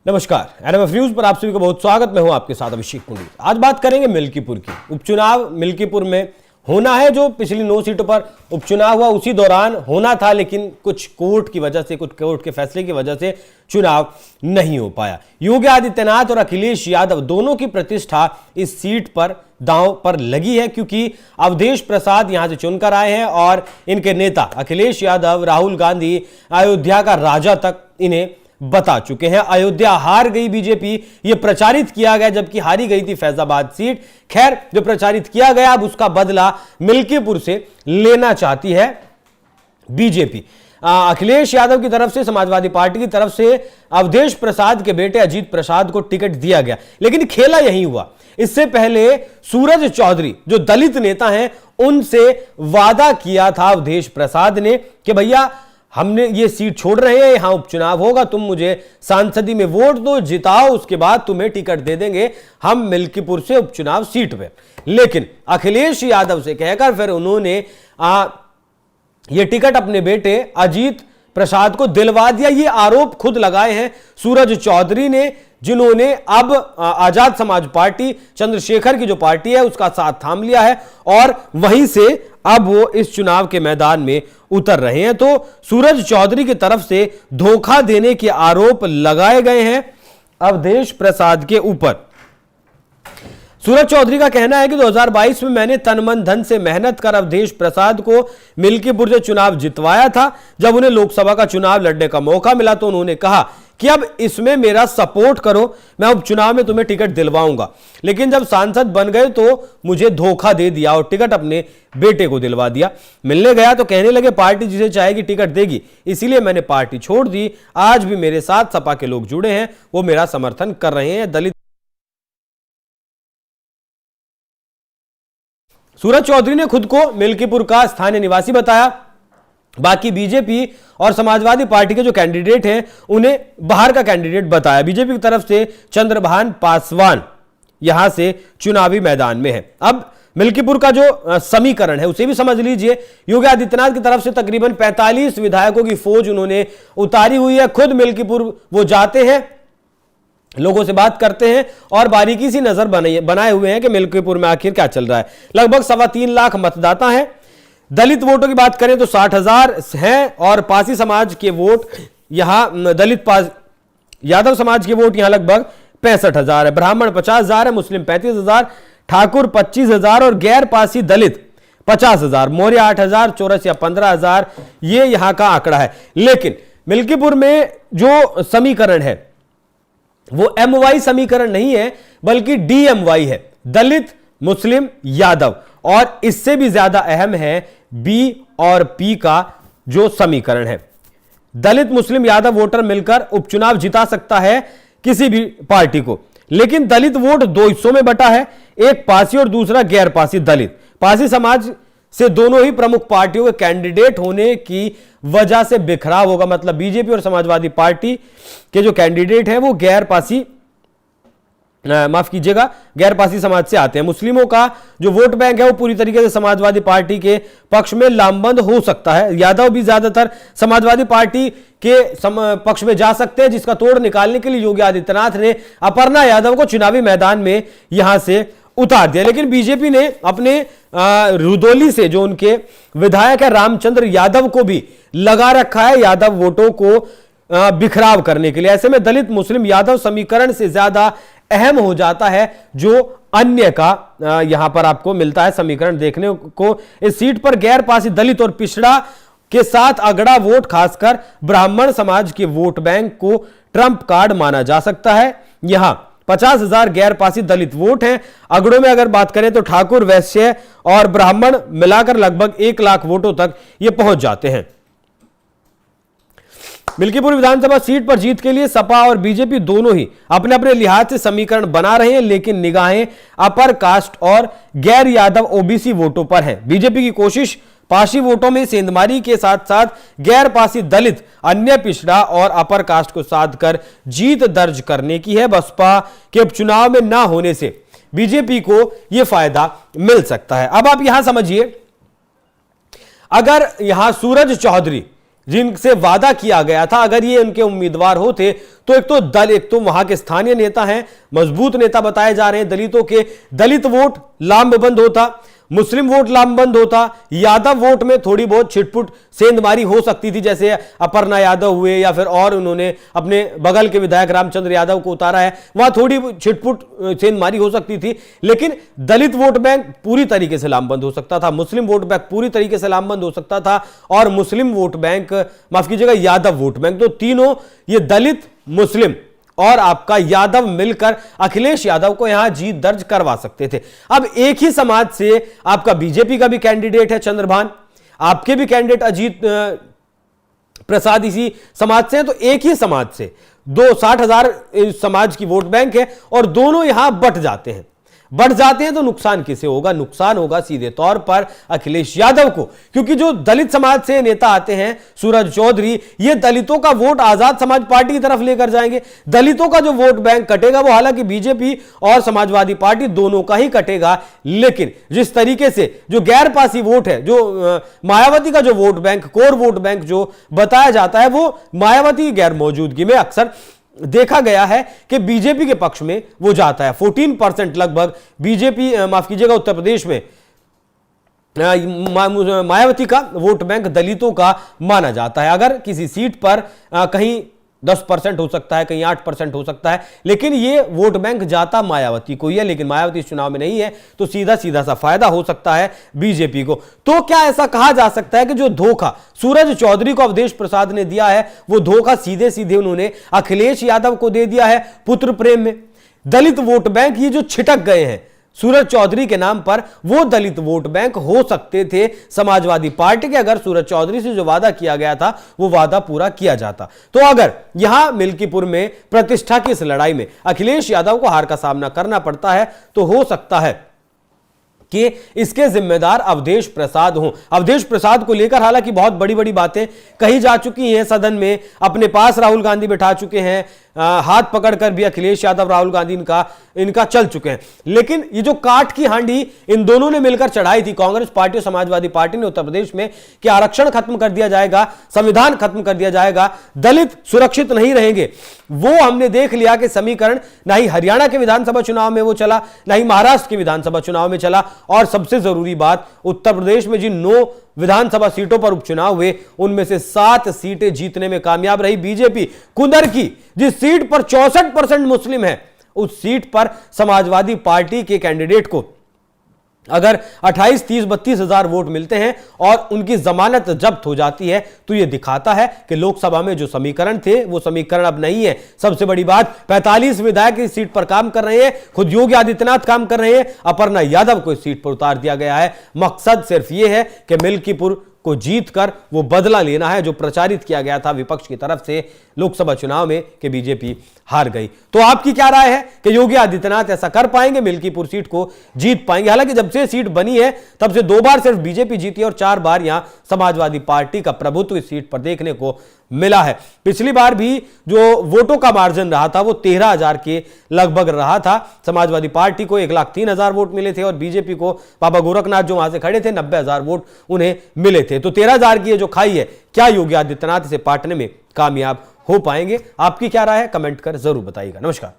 नमस्कार, NMF news पर आप सभी का बहुत स्वागत। मैं हूं आपके साथ अभिषेक पुंडीर। आज बात करेंगे मिल्कीपुर की। उपचुनाव मिल्कीपुर में होना है। जो पिछली 9 सीटों पर उपचुनाव हुआ उसी दौरान होना था, लेकिन कुछ कोर्ट की वजह से, कुछ कोर्ट के फैसले की वजह से चुनाव नहीं हो पाया। योगी आदित्यनाथ और अखिलेश यादव दोनों की प्रतिष्ठा इस सीट पर दांव पर लगी है, क्योंकि अवधेश प्रसाद यहां से चुनकर आए हैं और इनके नेता अखिलेश यादव, राहुल गांधी अयोध्या का राजा तक इन्हें बता चुके हैं। अयोध्या हार गई बीजेपी, यह प्रचारित किया गया, जबकि हारी गई थी फैजाबाद सीट। खैर, जो प्रचारित किया गया अब उसका बदला मिल्कीपुर से लेना चाहती है बीजेपी। अखिलेश यादव की तरफ से, समाजवादी पार्टी की तरफ से अवधेश प्रसाद के बेटे अजीत प्रसाद को टिकट दिया गया, लेकिन खेला यही हुआ। इससे पहले सूरज चौधरी जो दलित नेता हैं, उनसे वादा किया था अवधेश प्रसाद ने कि भैया हमने ये सीट छोड़ रहे हैं, यहां उपचुनाव होगा, तुम मुझे सांसदी में वोट दो, जिताओ, उसके बाद तुम्हें टिकट दे देंगे हम मिल्कीपुर से उपचुनाव सीट पे। लेकिन अखिलेश यादव से कहकर फिर उन्होंने ये टिकट अपने बेटे अजीत प्रसाद को दिलवा दिया। ये आरोप खुद लगाए हैं सूरज चौधरी ने, जिन्होंने अब आजाद समाज पार्टी, चंद्रशेखर की जो पार्टी है, उसका साथ थाम लिया है और वहीं से अब वो इस चुनाव के मैदान में उतर रहे हैं। तो सूरज चौधरी की तरफ से धोखा देने के आरोप लगाए गए हैं अवधेश प्रसाद के ऊपर। सूरज चौधरी का कहना है कि 2022 में मैंने तन मन धन से मेहनत कर अवधेश प्रसाद को मिल्कीपुर से चुनाव जितवाया था। जब उन्हें लोकसभा का चुनाव लड़ने का मौका मिला तो उन्होंने कहा कि अब इसमें मेरा सपोर्ट करो, मैं उपचुनाव में तुम्हें टिकट दिलवाऊंगा। लेकिन जब सांसद बन गए तो मुझे धोखा दे दिया और टिकट अपने बेटे को दिलवा दिया। मिलने गया तो कहने लगे पार्टी जिसे चाहेगी टिकट देगी, इसीलिए मैंने पार्टी छोड़ दी। आज भी मेरे साथ सपा के लोग जुड़े हैं, वो मेरा समर्थन कर रहे हैं। दलित सूरज चौधरी ने खुद को मिल्कीपुर का स्थानीय निवासी बताया। बाकी बीजेपी और समाजवादी पार्टी के जो कैंडिडेट हैं उन्हें बाहर का कैंडिडेट बताया। बीजेपी की तरफ से चंद्रभान पासवान यहां से चुनावी मैदान में है। अब मिल्कीपुर का जो समीकरण है उसे भी समझ लीजिए। योगी आदित्यनाथ की तरफ से तकरीबन 45 विधायकों की फौज उन्होंने उतारी हुई है। खुद मिल्कीपुर वो जाते हैं, लोगों से बात करते हैं और बारीकी सी नजर बनाए हुए हैं कि मिल्कीपुर में आखिर क्या चल रहा है। लगभग 3.25 लाख मतदाता हैं। दलित वोटों की बात करें तो 60,000 हैं और पासी समाज के वोट यहां यादव समाज के वोट यहां लगभग 65,000 है। ब्राह्मण 50,000 है, मुस्लिम 35,000, ठाकुर 25,000 और गैर पासी दलित 50,000, मौर्य 8,000, चौरसिया 15,000, ये यहां का आंकड़ा है। लेकिन मिल्कीपुर में जो समीकरण है वो MY समीकरण नहीं है, बल्कि DMY है, दलित मुस्लिम यादव। और इससे भी ज्यादा अहम है B और P का जो समीकरण है। दलित मुस्लिम यादव वोटर मिलकर उपचुनाव जिता सकता है किसी भी पार्टी को, लेकिन दलित वोट 2 हिस्सों में बटा है, एक पासी और दूसरा गैर पासी दलित। पासी समाज से दोनों ही प्रमुख पार्टियों के कैंडिडेट होने की वजह से बिखराव होगा। मतलब बीजेपी और समाजवादी पार्टी के जो कैंडिडेट हैं वो गैर पासी समाज से आते हैं। मुस्लिमों का जो वोट बैंक है वो पूरी तरीके से समाजवादी पार्टी के पक्ष में लामबंद हो सकता है। यादव भी ज्यादातर समाजवादी पार्टी के पक्ष में जा सकते हैं, जिसका तोड़ निकालने के लिए योगी आदित्यनाथ ने अपर्णा यादव को चुनावी मैदान में यहां से उतार दिया। लेकिन बीजेपी ने अपने रुदौली से जो उनके विधायक है रामचंद्र यादव को भी लगा रखा है यादव वोटों को बिखराव करने के लिए। ऐसे में दलित मुस्लिम यादव समीकरण से ज्यादा अहम हो जाता है जो अन्य का यहां पर आपको मिलता है समीकरण देखने को। इस सीट पर गैर पासी दलित और पिछड़ा के साथ अगड़ा वोट, खासकर ब्राह्मण समाज के वोट बैंक को ट्रंप कार्ड माना जा सकता है। यहां 50,000 गैर पासी दलित वोट हैं। अगड़ों में अगर बात करें तो ठाकुर, वैश्य और ब्राह्मण मिलाकर लगभग 1 लाख वोटों तक ये पहुंच जाते हैं। मिल्कीपुर विधानसभा सीट पर जीत के लिए सपा और बीजेपी दोनों ही अपने अपने लिहाज से समीकरण बना रहे हैं, लेकिन निगाहें अपर कास्ट और गैर यादव OBC वोटों पर है। बीजेपी की कोशिश पासी वोटों में सेंधमारी के साथ साथ गैर पासी दलित, अन्य पिछड़ा और अपर कास्ट को साध कर जीत दर्ज करने की है। बसपा के उपचुनाव में ना होने से बीजेपी को यह फायदा मिल सकता है। अब आप यहां समझिए, अगर यहां सूरज चौधरी जिनसे वादा किया गया था, अगर ये उनके उम्मीदवार होते तो एक तो वहां के स्थानीय नेता हैं, मजबूत नेता बताए जा रहे हैं दलितों के, दलित वोट लामबंद होता, मुस्लिम वोट लामबंद होता, यादव वोट में थोड़ी बहुत छिटपुट सेंधमारी हो सकती थी, जैसे अपर्णा यादव हुए या फिर और उन्होंने अपने बगल के विधायक रामचंद्र यादव को उतारा है, वहां थोड़ी छिटपुट सेंधमारी हो सकती थी। लेकिन दलित वोट बैंक पूरी तरीके से लामबंद हो सकता था, मुस्लिम वोट बैंक पूरी तरीके से लामबंद हो सकता था, और मुस्लिम वोट बैंक, माफ कीजिएगा, यादव वोट बैंक, तो तीनों ये दलित, मुस्लिम और आपका यादव मिलकर अखिलेश यादव को यहां जीत दर्ज करवा सकते थे। अब एक ही समाज से आपका बीजेपी का भी कैंडिडेट है चंद्रभान, आपके भी कैंडिडेट अजीत प्रसाद इसी समाज से हैं, तो एक ही समाज से 60,000 समाज की वोट बैंक है और दोनों यहां बट जाते हैं तो नुकसान किसे होगा? नुकसान होगा सीधे तौर पर अखिलेश यादव को, क्योंकि जो दलित समाज से नेता आते हैं सूरज चौधरी, ये दलितों का वोट आजाद समाज पार्टी की तरफ लेकर जाएंगे। दलितों का जो वोट बैंक कटेगा वो हालांकि बीजेपी और समाजवादी पार्टी दोनों का ही कटेगा, लेकिन जिस तरीके से जो गैर पासी वोट है, जो मायावती का जो vote bank, core vote bank जो बताया जाता है, वो मायावती गैर मौजूदगी में अक्सर देखा गया है कि बीजेपी के पक्ष में वो जाता है। 14% लगभग बीजेपी, माफ कीजिएगा, उत्तर प्रदेश में मायावती का वोट बैंक दलितों का माना जाता है। अगर किसी सीट पर कहीं 10% हो सकता है, कहीं 8% हो सकता है, लेकिन ये वोट बैंक जाता मायावती को ही है, लेकिन मायावती इस चुनाव में नहीं है, तो सीधा सीधा सा फायदा हो सकता है बीजेपी को। तो क्या ऐसा कहा जा सकता है कि जो धोखा सूरज चौधरी को अवधेश प्रसाद ने दिया है, वो धोखा सीधे सीधे उन्होंने अखिलेश यादव को दे दिया है पुत्र प्रेम में? दलित वोट बैंक ये जो छिटक गए हैं सूरज चौधरी के नाम पर, वो दलित वोट बैंक हो सकते थे समाजवादी पार्टी के, अगर सूरज चौधरी से जो वादा किया गया था वो वादा पूरा किया जाता। तो अगर यहां मिल्कीपुर में प्रतिष्ठा की इस लड़ाई में अखिलेश यादव को हार का सामना करना पड़ता है, तो हो सकता है कि इसके जिम्मेदार अवधेश प्रसाद हों। अवधेश प्रसाद को लेकर हालांकि बहुत बड़ी बड़ी बातें कही जा चुकी हैं, सदन में अपने पास राहुल गांधी बिठा चुके हैं, हाथ पकड़कर भी अखिलेश यादव राहुल गांधी इनका चल चुके हैं, लेकिन ये जो काठ की हांडी इन दोनों ने मिलकर चढ़ाई थी, कांग्रेस पार्टी और समाजवादी पार्टी ने उत्तर प्रदेश में, कि आरक्षण खत्म कर दिया जाएगा, संविधान खत्म कर दिया जाएगा, दलित सुरक्षित नहीं रहेंगे, वो हमने देख लिया कि समीकरण ना ही हरियाणा के विधानसभा चुनाव में वो चला, ना ही महाराष्ट्र के विधानसभा चुनाव में चला, और सबसे जरूरी बात, उत्तर प्रदेश में जिन 9 विधानसभा सीटों पर उपचुनाव हुए, उनमें से 7 सीटें जीतने में कामयाब रही बीजेपी। कुदर की जिस सीट पर 64% मुस्लिम है, उस सीट पर समाजवादी पार्टी के कैंडिडेट को अगर 28, 30, 32 हजार वोट मिलते हैं और उनकी जमानत जब्त हो जाती है, तो यह दिखाता है कि लोकसभा में जो समीकरण थे वो समीकरण अब नहीं है। सबसे बड़ी बात, 45 विधायक इस सीट पर काम कर रहे हैं, खुद योगी आदित्यनाथ काम कर रहे हैं, अपर्णा यादव को इस सीट पर उतार दिया गया है। मकसद सिर्फ यह है कि मिल्कीपुर को जीतकर वो बदला लेना है जो प्रचारित किया गया था विपक्ष की तरफ से लोकसभा चुनाव में कि बीजेपी हार गई। तो आपकी क्या राय है कि योगी आदित्यनाथ ऐसा कर पाएंगे, मिल्कीपुर सीट को जीत पाएंगे? हालांकि जब से सीट बनी है तब से 2 बार सिर्फ बीजेपी जीती और 4 बार यहां समाजवादी पार्टी का प्रभुत्व इस सीट पर देखने को मिला है। पिछली बार भी जो वोटों का मार्जिन रहा था वो 13,000 के लगभग रहा था। समाजवादी पार्टी को 1,03,000 वोट मिले थे और बीजेपी को बाबा गोरखनाथ जो वहां से खड़े थे 90,000 वोट उन्हें मिले थे। तो 13,000 की जो खाई है, क्या योगी आदित्यनाथ इसे पाटने में कामयाब हो पाएंगे? आपकी क्या राय है, कमेंट कर जरूर बताइएगा। नमस्कार।